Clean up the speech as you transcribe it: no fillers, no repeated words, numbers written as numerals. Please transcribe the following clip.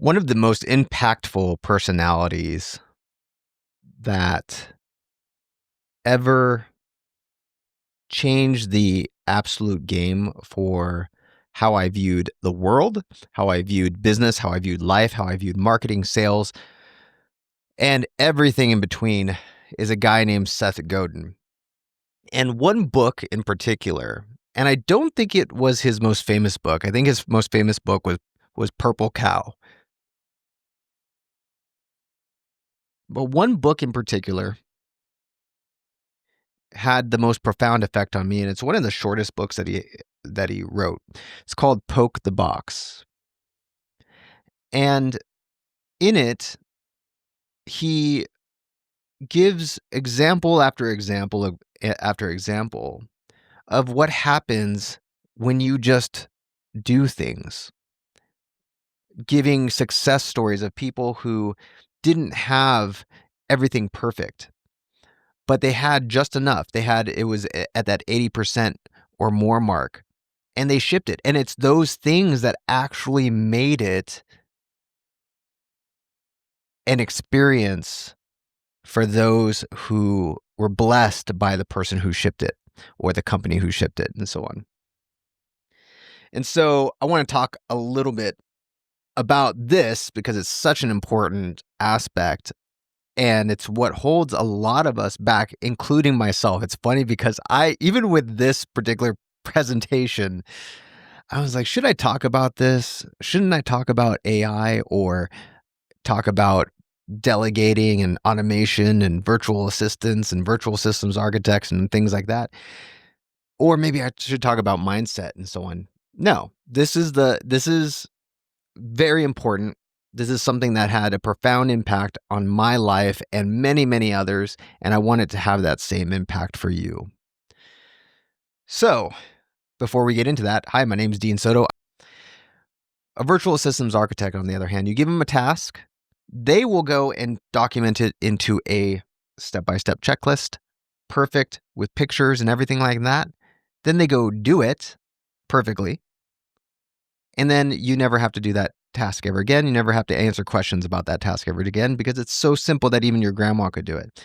One of the most impactful personalities that ever changed the absolute game for how I viewed the world, how I viewed business, how I viewed life, how I viewed marketing, sales, and everything in between is a guy named Seth Godin. And one book in particular, and I don't think it was his most famous book. I think his most famous book was Purple Cow. But one book in particular had the most profound effect on me, and it's one of the shortest books that he wrote. It's called Poke the Box. And in it, he gives example after example of what happens when you just do things, giving success stories of people who didn't have everything perfect, but they had just enough. It was at that 80% or more mark, and they shipped it. And it's those things that actually made it an experience for those who were blessed by the person who shipped it or the company who shipped it and so on. And so I want to talk a little bit about this because it's such an important aspect. And it's what holds a lot of us back, including myself. It's funny because even with this particular presentation, I was like, should I talk about this? Shouldn't I talk about AI or talk about delegating and automation and virtual assistants and virtual systems architects and things like that? Or maybe I should talk about mindset and so on. No, this is very important. This is something that had a profound impact on my life and many, many others, and I want it to have that same impact for you. So, before we get into that, hi, my name is Dean Soto. A virtual systems architect, on the other hand, you give them a task, they will go and document it into a step-by-step checklist, perfect, with pictures and everything like that. Then they go do it perfectly, and then you never have to do that task ever again. You never have to answer questions about that task ever again because it's so simple that even your grandma could do it.